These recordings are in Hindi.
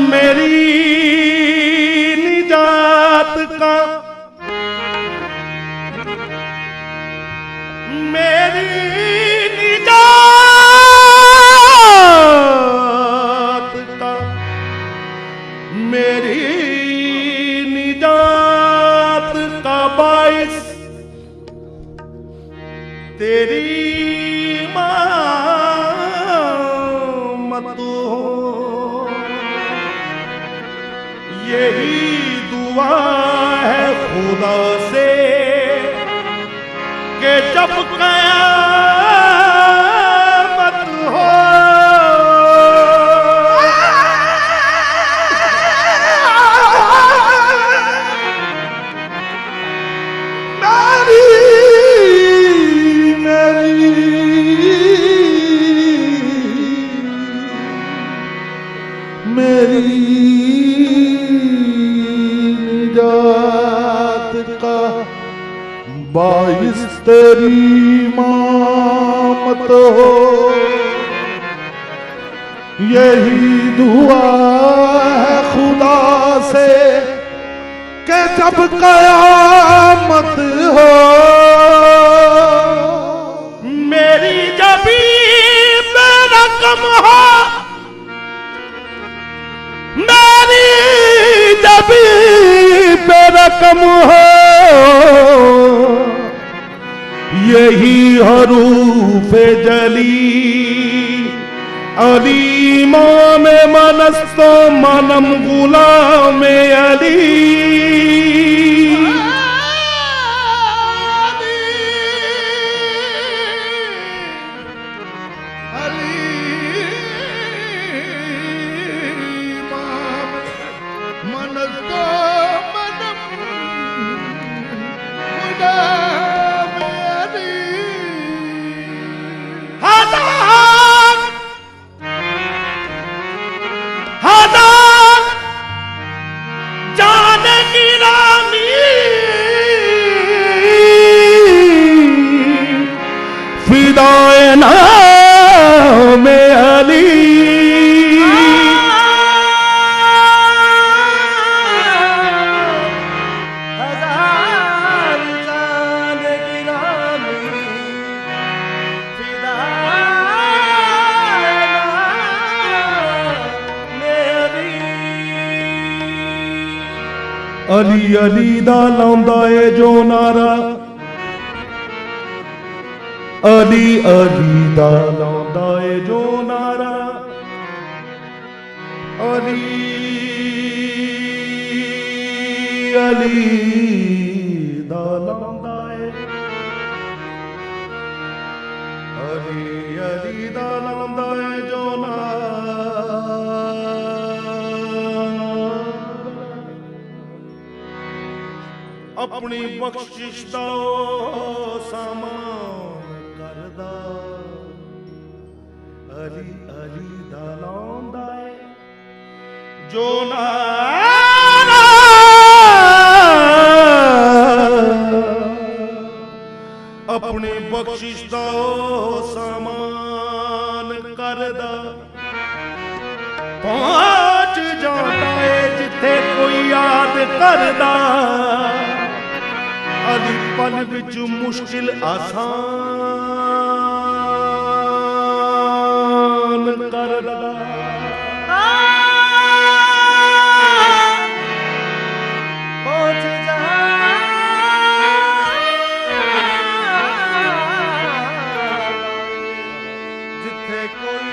मेरी निजात का, मेरी निजात का, मेरी निजात का बाइस तेरी मत हो। यही दुआ है खुदा से कि जब क़यामत हो मेरी निजात का बाइस तेरी इमामत हो। यही दुआ है खुदा से कि जब क़यामत हो मेरी जबी बेरकम हो, मेरी जबी बेरकम हो। यही हरूफ जली अली इमाम मनस्तो मनम गुलाम अली। अली अली दा लाउंदा ए जो नारा, अली अली दा लाउंदा ए जो नारा, अली अली दा लाउंदा ए, अली अली दा लाउंदा ए जो नारा। अपनी बख्शिश दा सामान करदा, अली अली दा लाउंदा है जो नारा। अपनी बख्शिश दा सामान करदा, पहुंच जाता है जिथे कोई याद करदा। अली पल विच मुश्किल आसान करदा। पहुंच जा जिथे कोई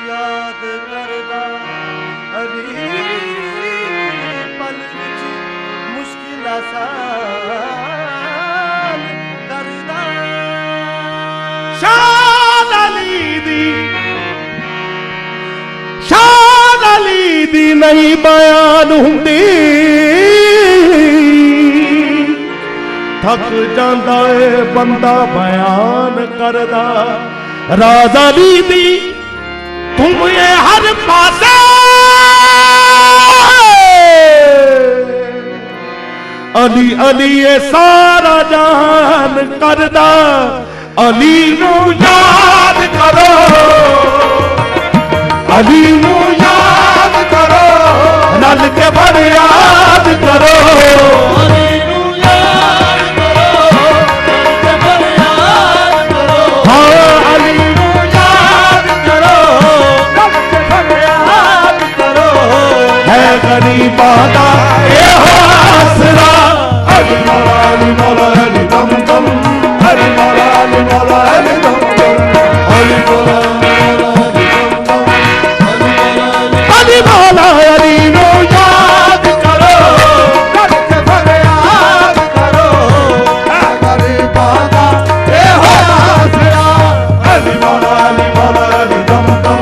याद करदा। अली पल विच मुश्किल आसान। शान अली दी नहीं बयान हुंदी, थक जांदा है बंदा बयान करदा। राज अली दी तुम ये हर पासे, अली अली ये सारा जहान करदा। अली नू याद करो, अली नू याद करो। रल के फरियाद करो गरीबा दा ए आसरा अली मौला अली मौला अली दम दम अली मौला अली मौला अली दम दम अली मौला अली मौला अली नो याद करो करके फरियाद करो गरीबा दा ए आसरा अली मौला अली मौला अली दम दम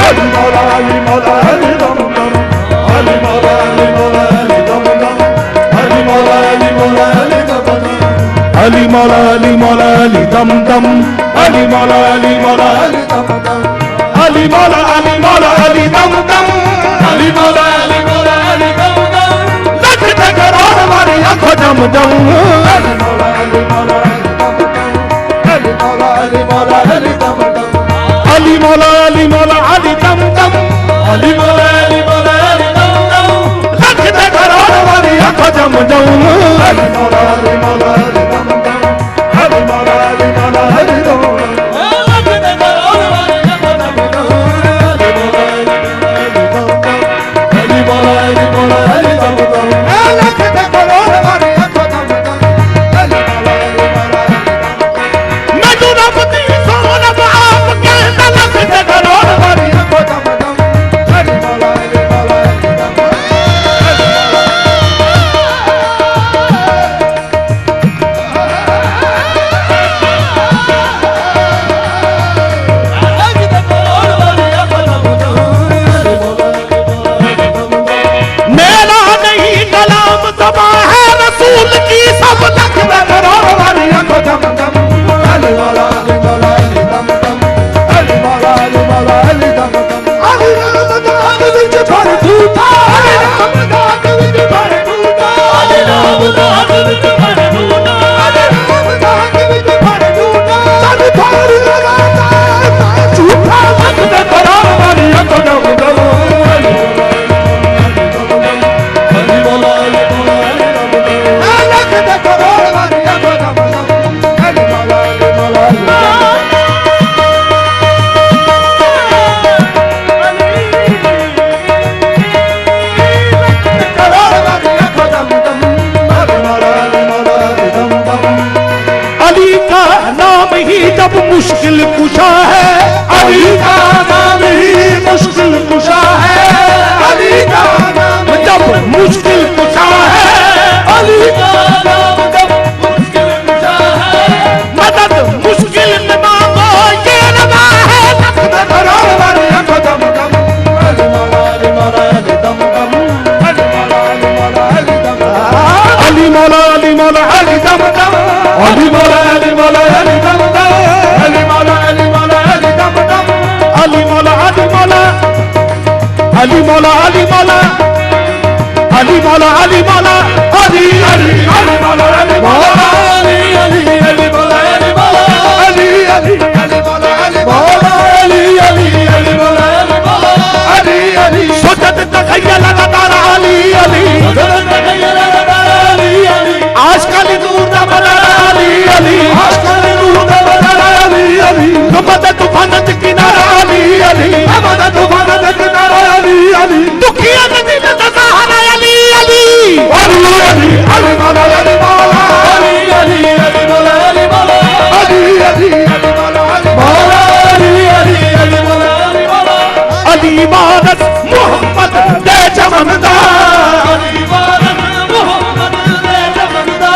अली मौला अली मौला अली दम दम अली मौला अली मौला अली दम दम अली मौला अली मौला अली दम दम अली मौला अली मौला अली दम दम अली मौला अली मौला अली दम दम अली मौला अली मौला अली दम दम अली मौला अली मौला अली दम दम लख ते करोड़ वाली आंखों दम दम अली मौला अली मौला अली दम दम अली मौला अली मौला अली दम दम अली मौला अली मौला अली दम दम अली मौला अली मौला अली दम दम लख ते करोड़ वाली आंखों दम दम अली मौला अली मौला अली दम दम अली मौला अली मौला अली दम दम लख ते करोड़ वाली आंखों दम दम अली मौला अली मौला अली दम दम लख ते करोड़ वाली आंखों दम दम अली मौला अली मौला अली दम दम मैं तू रब दी सोना बाप कहता लख ते करोड़ वाली आंखों दम दम अली मौला अली मौला अली दम दम मेरा नहीं कलाम तबा है रसूल की सब लख में करोड़ वाली आंखों दम दम अली मौला अली मौला अली दम दम अली मौला अली मौला अली दम दम अली रामदास विच भर झूठा अली रामदास विच भर झूठा अली रामदास विच भर झूठा अली रामदास विच भर झूठा सब भर लगाता झूठा लख ते करोड़ वाली आंखों दम दम अली मौला अली मौला अली दम दम लख ते करोड़ वाली आंखों दम दम अली मौला अली मौला अली दम अली का नाम ही जब मुश्किल कुशा है अली का नाम ही मुश्किल कुशा है अली का नाम जब मुश्किल कुशा है अली का नाम जब मुश्किल कुशा है मदद मुश्किल में मांगो ये रवा है लख ते करोड़ वाली आंखों दम दम अली मौला अली मौला अली दम दम अली मौला अली मौला अली दम दम अली मौला अली मौला अली दम दम अली मौला अली मौला अली दम दम अली मौला अली मौला अली दम दम अली मौला अली मौला अली मौला अली मौला अली मौला अली मौला अली अली अली मौला अली मौला अली अली अली मौला अली मौला अली अली अली मौला अली मौला अली अली अली मौला अली मौला अली अली सोचत तखय्या लगातार अली अली सोचत तखय्या लगातार अली अली आजकल दूर दा बना अली अली आजकल दूर दा बना अली अली मदद तूफान ते किनारा अली अली मदद तूफान ते किनारा अली अली दुखिया ने दिल दा सहारा अली अली अली अली अली मौला अली मौला अली अली अली मौला अली मौला अली अली अली मौला अली मौला अली अली अली मौला अली मौला अली इबादत मोहम्मद दे चमनदा अली इबादत मोहम्मद दे चमनदा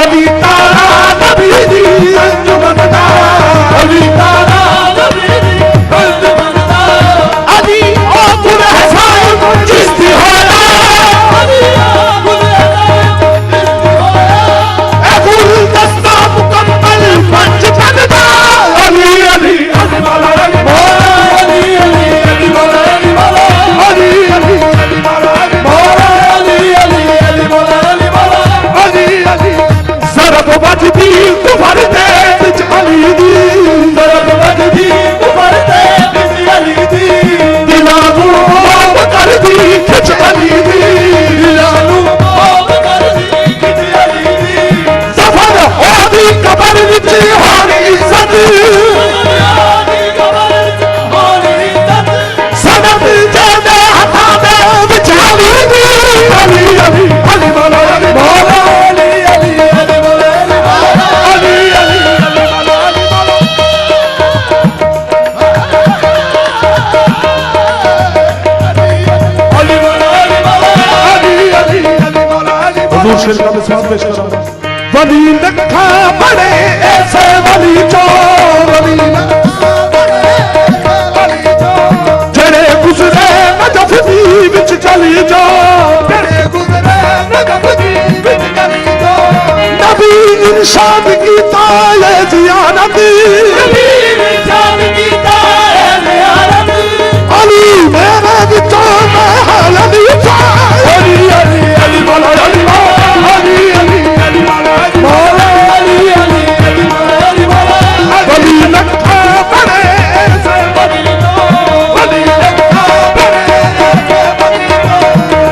अली तारा नबी दी अंजुमन दा अली तारा नबी दी अंजुमन दा अली ओ गुल हसन चिश्ती होया अली ओ गुल हसन चिश्ती होया ए गुल दस्ता मुकम्मल पंच बनदा अली अली अली मौला अली मौला अली अली अली मौला अली मौला समाज पेश करा। वली लखा बड़े ऐसे वली चो, वली लखा बड़े ऐसे वली चो, जड़े गुजरे नजफ दी विच चली जो, जड़े गुजरे नजफ दी विच चली जो। नबी इरशाद कीता है जियारत, नबी इरशाद कीता है जियारत, अली मेरे विचों में अली अली अली अली मौला अली अली अली अली मौला अली अली अली मौला अली मौला वली लखा बड़े ऐसे वली चो, वली लखा बड़े ऐसे वली चो,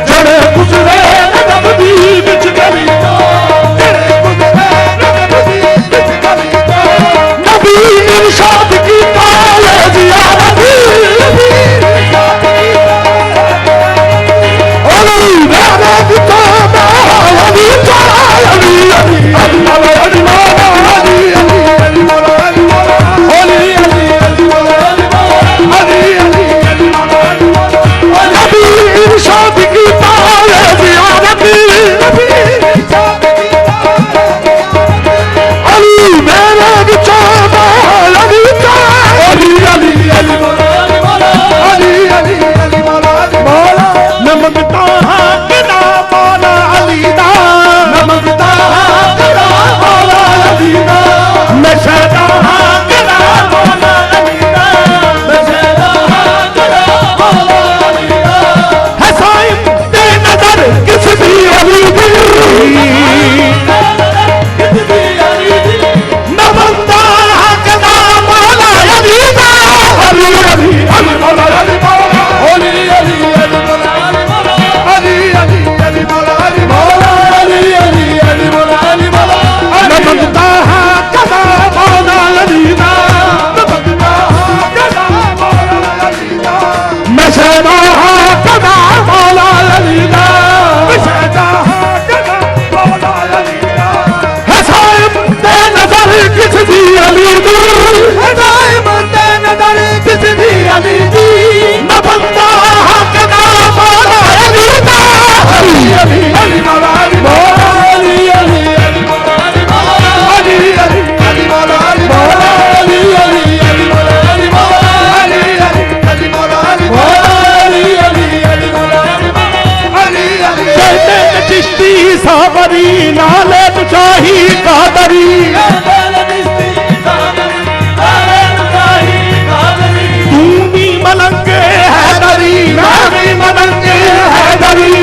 जड़े गुजरे नजफ दी विच गली चो, जड़े गुजरे नजफ दी विच गली चो। नबी इरशाद कीता है जियारत, नबी इरशाद कीता अली मेरे विचों में अली अली अली अली मौला अली मौला अली अली अली मौला अली मौला अली अली अली मौला अली मौला अली अली अली मौला अली मौला। नबी इरशाद कीता है जियारत, नबी इरशाद कीता है जियारत, अली मेरे विचों में अली अली अली अली मौला अली मौला अली अली अली मौला अली मौला। नमकता के नाम मौला अली दा, नमकता के नाम मौला अली दा, मैं शहदा के नाम मौला अली दा, मैं शहदा के नाम मौला अली दा। है साईं ते नजर किस भी अली दी, किस भी अली दी, नमकता के नाम मौला अली दा, अली अली अली मौला अली मौला अली अली अली मौला अली मौला अली अली अली मौला अली मौला अली अली अली मौला अली मौला। नमकता के नाम मौला अली दा, नमकता के नाम मौला अली दा, मैं शहदा के नाम मौला अली दा, मैं शहदा के नाम मौला अली दा। है साहिब ते नजर किस दी अली दी, है साहिब ते नजर किस दी अली दी, नमकता के नाम मौला अली दा, अली अली अली मौला अली मौला अली अली अली मौला अली मौला अली अली अली मौला अली मौला अली अली अली मौला अली मौला अली अली अली मौला अली मौला अली अली अली मौला अली मौला अली अली। कहते चिश्ती सावरी नाले तुझाही कादरी, तू भी मलंगे हैदरी, मैं भी मलंगे हैदरी,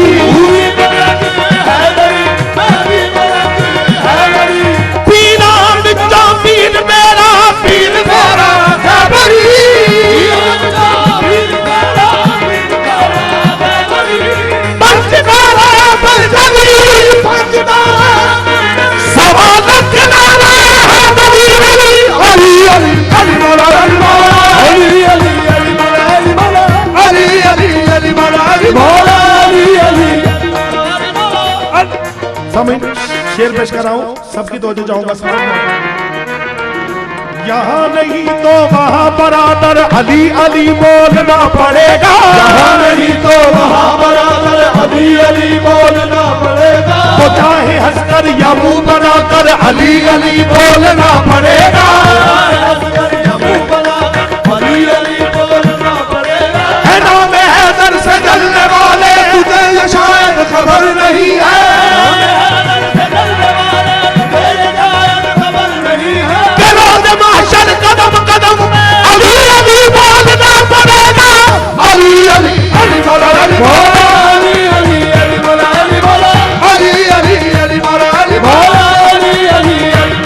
पीना बिचा पीर मेरा हैदरी, पंचदारा पंचदी पंचदारा सवाल किनारा हैदरी, अली अली अली मौला अली मौला अली अली अली मौला अली मौला अली अली अली मौला अली मौला अली अली। समय शेर पेश कर रहा हूं, सबकी तवज्जो चाहूंगा। यहाँ नहीं तो वहाँ बराबर अली अली बोलना पड़ेगा, यहाँ नहीं तो वहाँ बराबर अली अली बोलना पड़ेगा, तो चाहे हंसकर या मुंह बनाकर अली अली बोलना पड़ेगा, अली अली बोलना पड़ेगा। है नाम हैदर से जलने वाले तुझे ये शायद खबर नहीं है, कदम कदम अली अली बोलना पड़ेगा, अली अली अली मौला अली मौला अली अली अली मौला अली मौला अली अली अली मौला अली मौला अली अली अली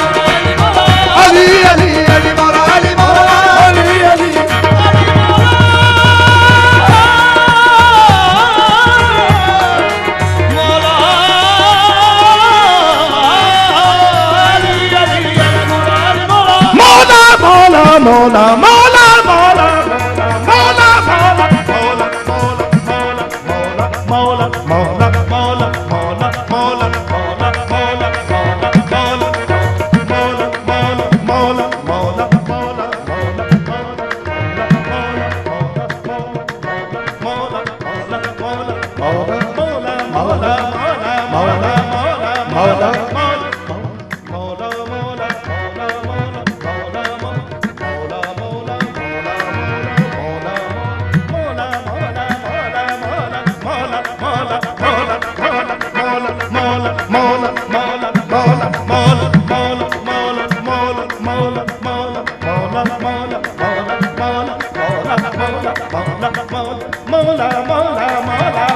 मौला मौला मौला मौला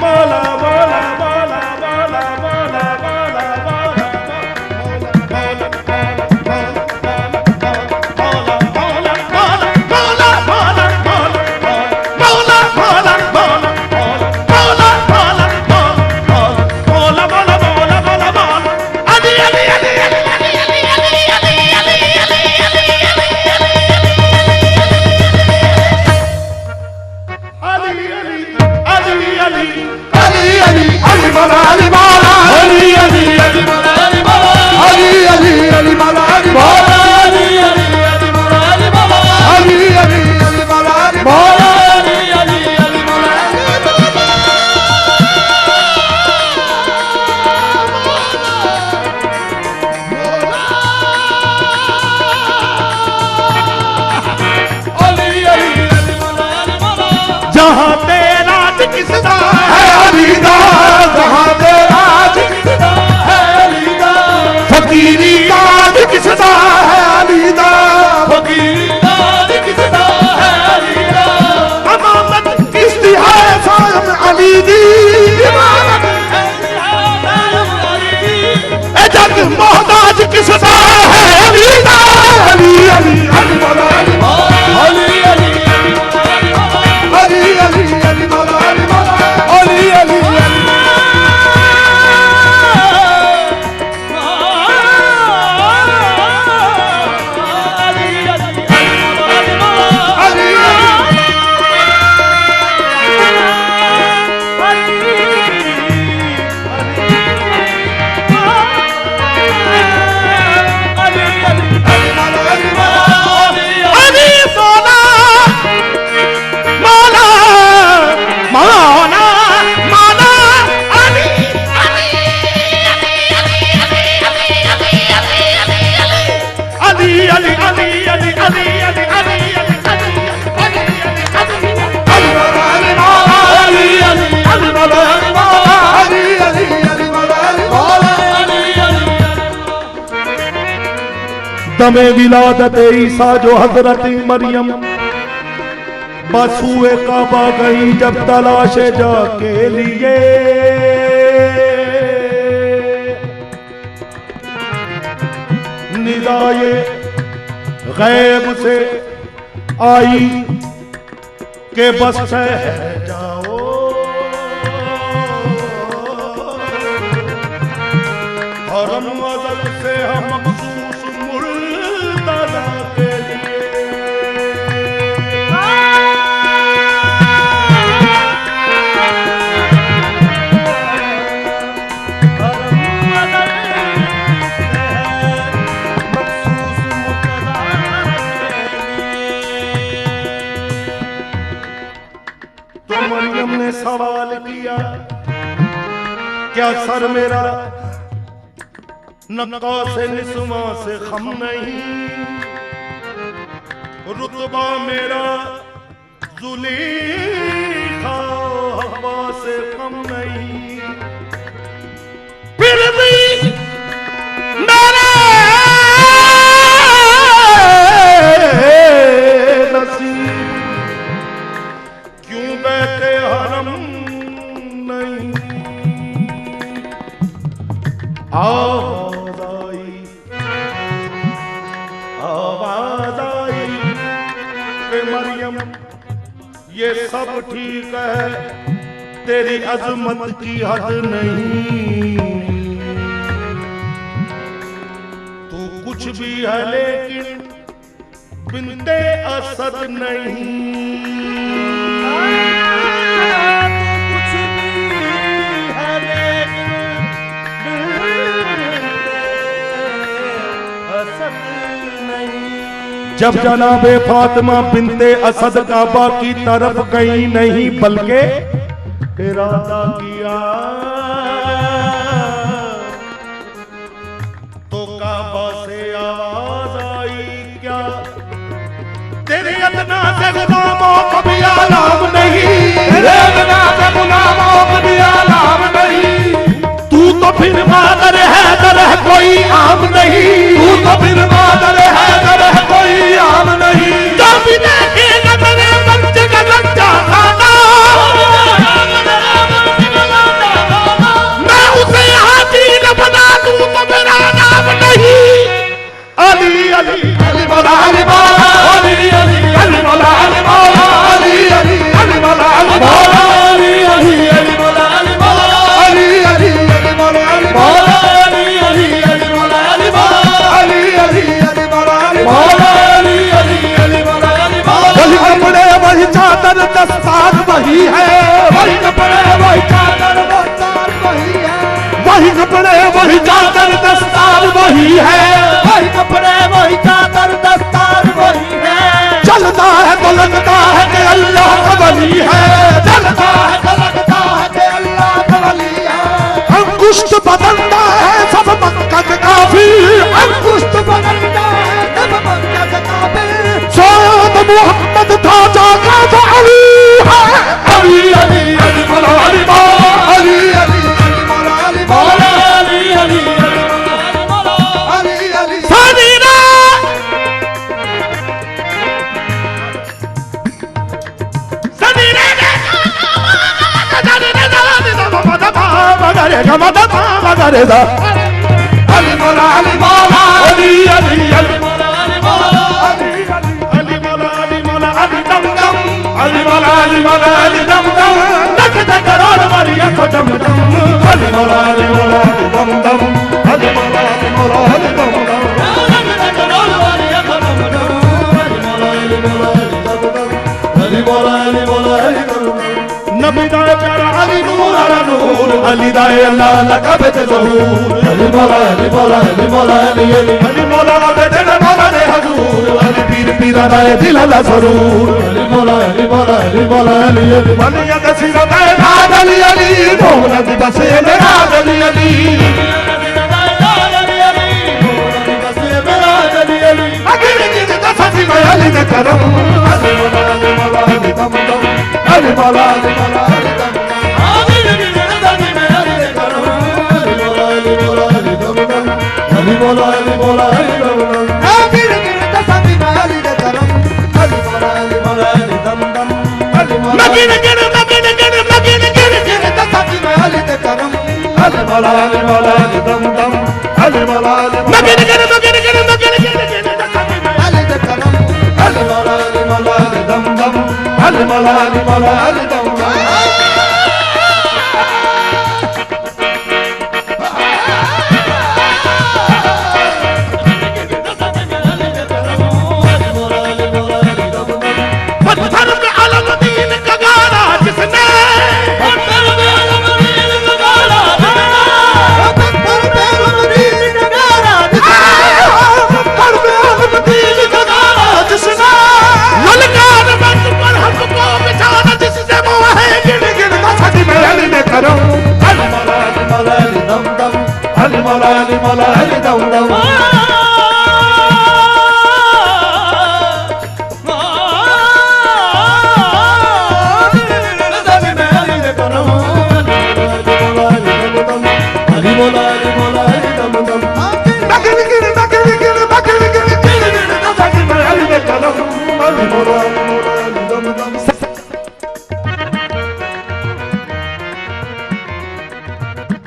मौला मौला मौला मौला जहाँ तेरा किसदा है अलीदा, जहाँ तेरा किसदा है अलीदा, फकीरी काज किसदा है अलीदा, फकीरी काज किसदा है अलीदा, अमामत किसदी है सायम अली दी, इमामत ए जग मोहताज किसदा है अलीदा, अली अली अली मौला अली अली अली अली अली अली मौला अली मौला अली अली दमे विलादत ईसा जो हजरत मरियम बसुए काबा गई जब तलाशे जाके लिए, निदाए गैब से आई के बस जाओ, हरम अज़ल से हम मखसूस मुर्तज़ा के लिए, तो मरियम ने सवाल किया क्या सर मेरा नक्का से निस्वा से खम नहीं, रुतबा मेरा ज़ुलीखा हवा से कम नहीं, फिर भी मेरे नसीब क्यों बैठे हरम नहीं, आवाज आई कि मरियम ये सब ठीक है, तेरी अजमत की हद नहीं, तू कुछ भी है लेकिन बिन्ते असद नहीं, कुछ भी है जब जनाबे फातिमा बिन्ते असद काबा की तरफ गई नहीं बल्कि इरादा किया तो काबा से आवाज आई क्या तेरे अदना से गुलामों को भी आलाम नहीं, तेरे अदना से गुलामों को भी आलाम नहीं, तू तो फिर मादर हैदर है कोई आम नहीं, तू तो फिर मादर हैदर है कोई आम नहीं, जो भी देखेगा तेरे बच्चे का बच्चा वही है, वही कपड़े वही चादर दस्तार वही है, वही कपड़े वही चादर दस्तार वही है, वही कपड़े वही चादर दस्तार वही है। चलता है तो लगता है कि अल्लाह का वली है, चलता है तो लगता है कि अल्लाह का वली है। अंकुश बदलता है सब मक्का के काफी, अंकुश बदलता है सब मक्का के काफी। शायद मोहम्मद था जागा तो अली है, अली अली अली मौला अली मौला अली अली अली मौला अली मौला अली अली अली मौला अली अली सादीना सादीना सादीना अली मौला अली मौला अली अली अली मौला अली मौला अली अली मौला अली मौला अली दम दम अली मौला अली मौला अली दम दम तक तक रोड मारिया को दम दम अली मौला अली मौला अली दम दम अली मौला अली मौला अली दम दम तक तक रोड मारिया को दम दम अली मौला अली मौला अली दम दम अली मौला अली मौला अली दम दम नबी दा प्यारा अली नूर अला नूर अली दा अल्लाह लकब ते ज़हूर अली मौला अली मौला अली मौला अली अली अली मौला बेटे ने मौला ने हजूर अली पीर पीरा दा दिल अला ज़रूर अली मौला अली मौला अली मौला अली अली बनिया दा सिरा दा नाद अली अली मौला दी बसे ने नाद अली अली अगर जिद दा ससी में अली ने करम अली मौला अली मौला अली दम दम अली मौला अली मौला अली दम अगर जिद दा ससी में अली ने करम अली मौला अली मौला अली दम दम अली मौला अली मौला अली दम दम अगर जिद दा ससी में अली ने करम अली मौला अली मौला अली दम दम अली मौला मगन दा ससी में अली ने करम अली मौला अली मौला अली दम दम अली मौला अली मगन अली मौला अली मौला अली दम दम अली मौला अली मौला अली दम दम पत्थर पे अलमदीन का गाना जिसने पत्थर पे अलमदीन का गाना पत्थर पे अलमदीन का गाना पत्थर पे अलमदीन का गाना जिसने ललकार बंद पर हमको बिछाना जिससे वो है गिन गिन का सदी में अली ने करो अली मौला अली मौला अली दम दम अली मौला अली मौला अली दम दम अली मौला अली मौला अली दम दम बकरी गिन बकरी गिन बकरी गिन गिन गिन का सदी में अली ने करो अली मौला अली मौला अली दम दम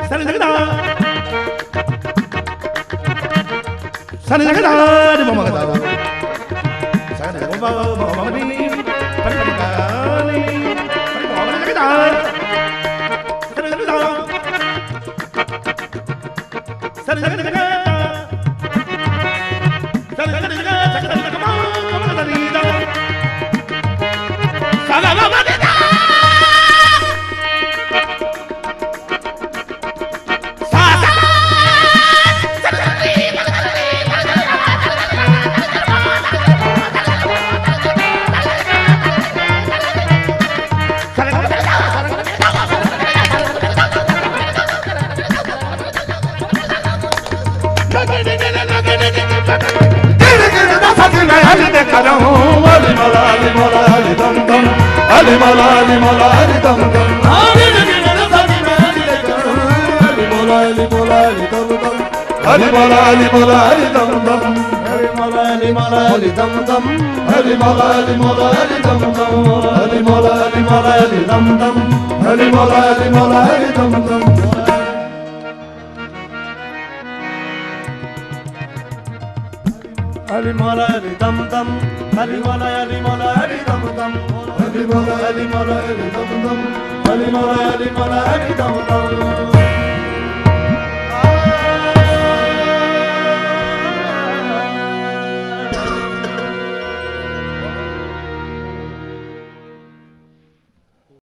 सनी जगदा सनी जगदा रे ममा गदा सनी जगदा ममा नी पर पर गानी ममा जगदा सनी जगदा सनी जगदा सनी जगदा ममा नी दा साला ममा दा अली मौला अली मौला अली दम दम अली मौला अली मौला अली दम दम अली मौला अली मौला अली दम दम अली मौला अली मौला अली दम दम अली मौला अली मौला अली दम दम अली मौला अली मौला अली दम दम अली मौला अली मौला अली दम दम अली मौला अली मौला अली दम दम अली मौला अली दम दम अली मौला अली मौला अली दम दम अली मौला अली मौला अली दम दम अली मौला अली मौला अली दम दम